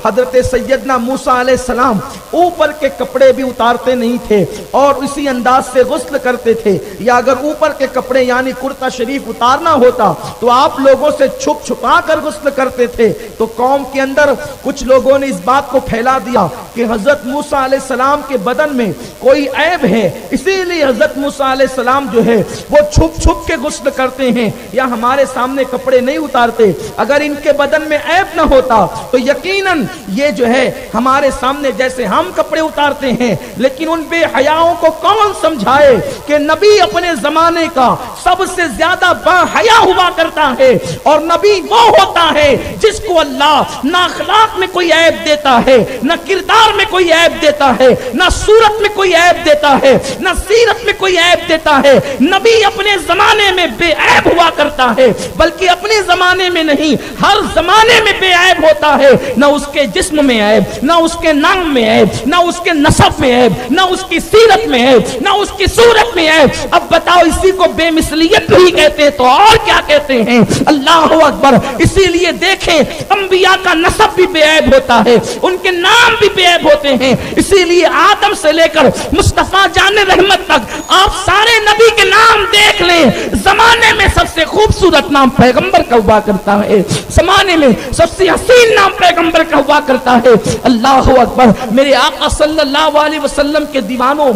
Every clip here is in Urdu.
حضرت سیدنا موسیٰ علیہ السلام اوپر کے کپڑے بھی اتارتے نہیں تھے اور اسی انداز سے غسل کرتے تھے، یا اگر اوپر کے کپڑے یعنی کرتا شریف اتارنا ہوتا تو آپ لوگوں سے چھپ چھپا کر غسل کرتے تھے۔ تو قوم کے اندر کچھ لوگوں نے اس بات کو پھیلا دیا کہ حضرت موسیٰ علیہ السلام کے بدن میں کوئی عیب ہے، اسی لیے حضرت موسیٰ علیہ السلام جو ہے وہ چھپ چھپ کے غسل کرتے ہیں یا ہمارے سامنے کپڑے نہیں اتارتے۔ اگر ان کے بدن میں عیب نہ ہوتا تو یقیناً یہ جو ہے ہمارے سامنے جیسے ہم کپڑے اتارتے ہیں، لیکن ان بے حیاؤں کو کون سمجھائے کہ نبی اپنے زمانے کا سب سے زیادہ با حیا ہوا کرتا ہے، اور نبی وہ ہوتا ہے جس کو اللہ نہ اخلاق میں کوئی عیب دیتا ہے، نہ کردار میں کوئی عیب دیتا ہے، نہ صورت میں کوئی عیب دیتا ہے، نہ سیرت میں کوئی عیب دیتا ہے۔ نبی اپنے زمانے میں بے عیب ہوا کرتا ہے، بلکہ اپنے زمانے میں نہیں ہر زمانے میں بے عیب ہوتا ہے، نہ اس کے جسم میں عیب، نہ اس کے نام میں عیب، نہ اس کے نسب میں عیب، نہ اس کی سیرت میں عیب، نہ اس کی صورت میں عیب۔ اب بتاؤ اسی کو بے مثلیت نہیں کہتے تو اور کیا کہتے ہیں؟ اللہ اکبر۔ اسی لیے دیکھیں انبیاء کا نسب بھی بے عیب ہوتا ہے، ان کے نام بھی بے عیب ہوتے ہیں۔ اسی لیے آدم سے لے کر مصطفیٰ جان رحمت تک آپ سارے نبی کے نام دیکھ لیں، زمانے میں سب سے خوبصورت نام پیغمبر کا ہوا کرتا ہے، زمانے میں سب سے حسین نام پیغمبر کا ہوا کرتا ہے۔ اللہ اکبر۔ میرے آقا صلی اللہ علیہ وسلم کے دیوانوں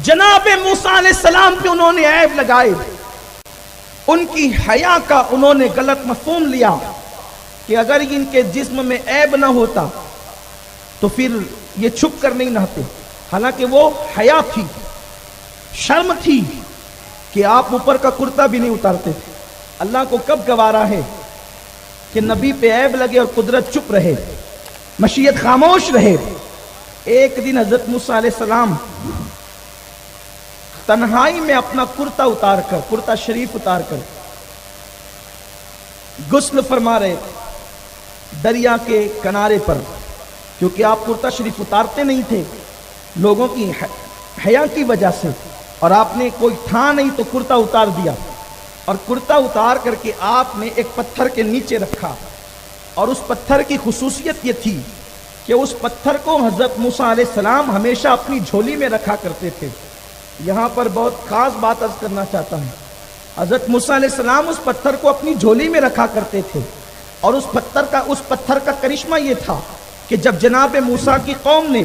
جناب موسیٰ علیہ السلام پہ انہوں نے عیب لگائے، ان کی حیا کا انہوں نے غلط مفہوم لیا کہ اگر ان کے جسم میں عیب نہ ہوتا تو پھر یہ چھپ کر نہیں نہاتے، حالانکہ وہ حیا تھی، شرم تھی کہ آپ اوپر کا کرتا بھی نہیں اتارتے تھے۔ اللہ کو کب گوارا ہے کہ نبی پہ عیب لگے اور قدرت چپ رہے، مشیت خاموش رہے۔ ایک دن حضرت موسیٰ علیہ السلام تنہائی میں اپنا کرتا اتار کر، کرتا شریف اتار کر غسل فرما رہے دریا کے کنارے پر، کیونکہ آپ کرتا شریف اتارتے نہیں تھے لوگوں کی حیا کی وجہ سے، اور آپ نے کوئی تھا نہیں تو کرتا اتار دیا، اور کرتا اتار کر کے آپ نے ایک پتھر کے نیچے رکھا، اور اس پتھر کی خصوصیت یہ تھی کہ اس پتھر کو حضرت موسیٰ علیہ السلام ہمیشہ اپنی جھولی میں رکھا کرتے تھے۔ یہاں پر بہت خاص بات عرض کرنا چاہتا ہوں، حضرت موسیٰ علیہ السلام اس پتھر کو اپنی جھولی میں رکھا کرتے تھے، اور اس پتھر کا کرشمہ یہ تھا کہ جب جناب موسیٰ کی قوم نے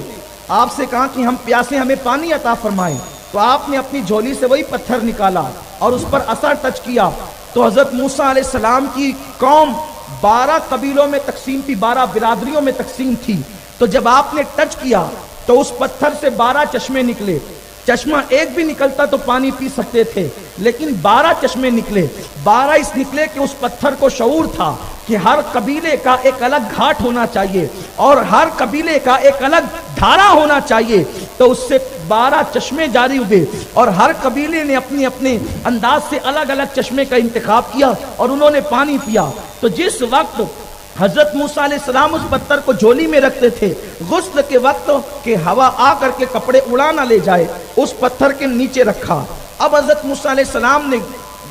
آپ سے کہا کہ ہم پیاسے، ہمیں پانی عطا فرمائیں، تو آپ نے اپنی جھولی سے وہی پتھر نکالا اور اس پر اثر ٹچ کیا، تو حضرت موسیٰ علیہ السلام کی قوم 12 قبیلوں میں تقسیم تھی، 12 برادریوں میں تقسیم تھی۔ تو جب آپ نے ٹچ کیا تو اس پتھر سے 12 چشمے نکلے، چشمہ ایک بھی نکلتا تو پانی پی سکتے تھے، لیکن 12 چشمے نکلے۔ 12 اس نکلے کہ اس پتھر کو شعور تھا کہ ہر قبیلے کا ایک الگ گھاٹ ہونا چاہیے اور ہر قبیلے کا ایک الگ دھارا ہونا چاہیے، تو اس سے 12 چشمے جاری ہوئے، اور ہر قبیلے نے اپنے اپنے انداز سے الگ الگ چشمے کا انتخاب کیا اور انہوں نے پانی پیا۔ تو جس وقت حضرت موسیٰ علیہ السلام اس پتھر کو جھولی میں رکھتے تھے، غسل کے وقت کہ ہوا آ کر کے کپڑے اڑا نہ لے جائے، اس پتھر کے نیچے رکھا۔ اب حضرت موسیٰ علیہ السلام نے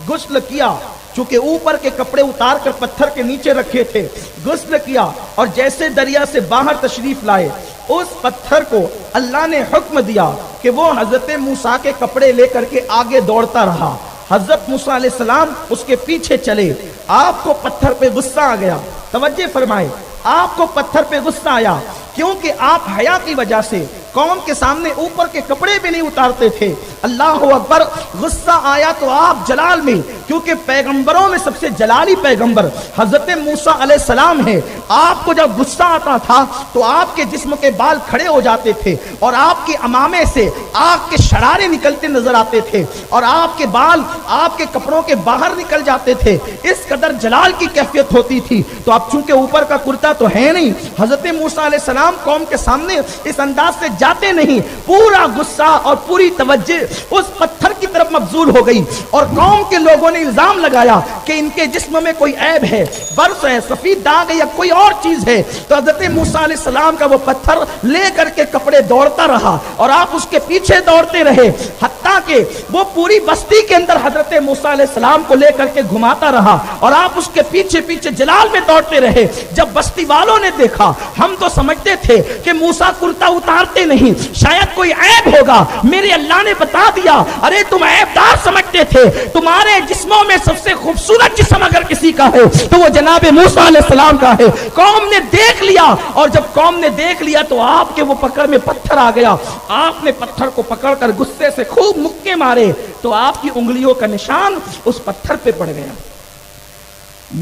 غسل کیا، چونکہ اوپر کے کپڑے اتار کر پتھر کے نیچے رکھے تھے، غسل کیا، اور جیسے دریا سے باہر تشریف لائے، اس پتھر کو اللہ نے حکم دیا کہ وہ حضرت موسیٰ کے کپڑے لے کر کے آگے دوڑتا رہا۔ حضرت موسیٰ علیہ السلام اس کے پیچھے چلے۔ آپ کو پتھر پہ غصہ آ گیا، توجہ فرمائے، آپ کو پتھر پہ غصہ آیا کیونکہ آپ حیا کی وجہ سے قوم کے سامنے اوپر کے کپڑے بھی نہیں اتارتے تھے۔ اللہ اکبر۔ غصہ آیا تو آپ جلال میں، کیونکہ پیغمبروں میں سب سے جلالی پیغمبر حضرت موسیٰ علیہ السلام ہے، آپ کو جب غصہ آتا تھا تو آپ کے جسم کے بال کھڑے ہو جاتے تھے اور آپ کے امامے سے آگ کے شرارے نکلتے نظر آتے تھے اور آپ کے بال آپ کے کپڑوں کے باہر نکل جاتے تھے، اس قدر جلال کی کیفیت ہوتی تھی۔ تو اب چونکہ اوپر کا کرتا تو ہے نہیں، حضرت موسیٰ علیہ السلام قوم کے سامنے اس انداز سے جاتے نہیں، پورا غصہ اور پوری توجہ اس پتھر کی طرف مبذول موصول ہو گئی اور قوم کے لوگوں نے الزام لگایا کہ ان کے جسم میں کوئی عیب ہے، برس ہے، سفید داغ ہے یا کوئی اور چیز ہے، تو حضرت موسیٰ علیہ السلام کا وہ پتھر لے کر کے کپڑے دوڑتا رہا اور آپ اس کے پیچھے دوڑتے رہے، حتیٰ کہ وہ پوری بستی کے اندر حضرت موسیٰ علیہ السلام کو لے کر کے گھماتا رہا اور آپ اس کے پیچھے پیچھے جلال میں دوڑتے رہے۔ جب بستی والوں نے دیکھا، ہم تو سمجھتے تھے کہ موسیٰ کرتا اتارتے نہیں، شاید کوئی عیب ہوگا، میرے اللہ نے بتا دیا ارے تم عیب دار سمجھتے تھے، تمہارے جسموں میں سب سے خوبصورت جسم اگر کسی کا ہے تو وہ جناب موسیٰ علیہ السلام کا ہے۔ قوم نے دیکھ لیا اور جب قوم نے دیکھ لیا تو آپ کے وہ پکڑ میں پتھر آ گیا، آپ نے پتھر کو پکڑ کر غصے سے خوب مکے مارے تو آپ کی انگلیوں کا نشان اس پتھر پہ پڑ گیا۔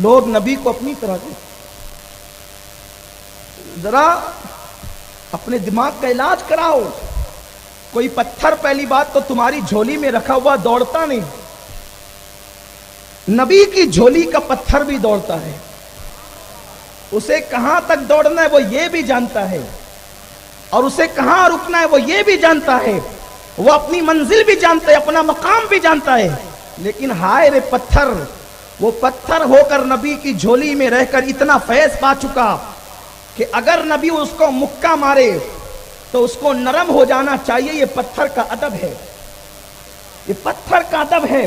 لوگ نبی کو اپنی طرح کے ذرا اپنے دماغ کا علاج کراؤ، کوئی پتھر پہلی بات تو تمہاری جھولی میں رکھا ہوا دوڑتا نہیں، نبی کی جھولی کا پتھر بھی دوڑتا ہے، اسے کہاں تک دوڑنا ہے وہ یہ بھی جانتا ہے اور اسے کہاں رکنا ہے وہ یہ بھی جانتا ہے، وہ اپنی منزل بھی جانتا ہے، اپنا مقام بھی جانتا ہے، لیکن ہائے رے پتھر، وہ پتھر ہو کر نبی کی جھولی میں رہ کر اتنا فیض پا چکا کہ اگر نبی اس کو مکہ مارے تو اس کو نرم ہو جانا چاہیے۔ یہ پتھر کا ادب ہے، یہ پتھر کا ادب ہے۔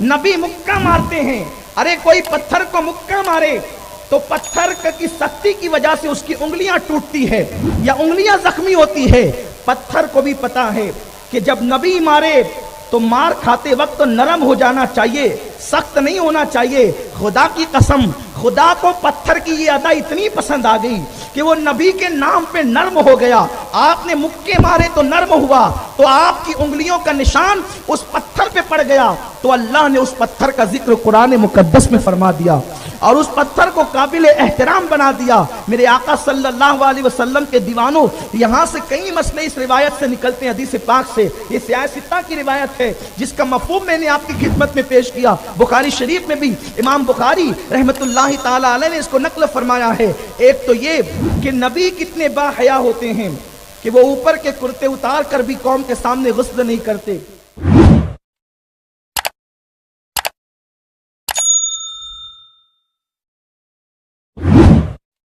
نبی مکہ مارتے ہیں، ارے کوئی پتھر کو مکہ مارے تو پتھر کی سختی کی وجہ سے اس کی انگلیاں ٹوٹتی ہے یا انگلیاں زخمی ہوتی ہے۔ پتھر کو بھی پتا ہے کہ جب نبی مارے تو مار کھاتے وقت نرم ہو جانا چاہیے، سخت نہیں ہونا چاہیے۔ خدا کی قسم، خدا کو پتھر کی یہ ادا اتنی پسند آ گئی کہ وہ نبی کے نام پہ نرم ہو گیا۔ آپ نے مکے مارے تو نرم ہوا، تو آپ کی انگلیوں کا نشان اس پتھر پہ پڑ گیا، تو اللہ نے اس پتھر کا ذکر قرآن مقدس میں فرما دیا اور اس پتھر کو قابل احترام بنا دیا۔ میرے آقا صلی اللہ علیہ وسلم کے دیوانوں، یہاں سے کئی مسئلے اس روایت سے نکلتے ہیں، حدیث پاک سے۔ یہ سیاہ ستہ کی روایت ہے جس کا مفہوم میں نے آپ کی خدمت میں پیش کیا۔ بخاری شریف میں بھی امام بخاری رحمت اللہ تعالی علیہ نے اس کو نقل فرمایا ہے۔ ایک تو یہ کہ نبی کتنے با حیا ہوتے ہیں کہ وہ اوپر کے کرتے اتار کر بھی قوم کے سامنے غسل نہیں کرتے۔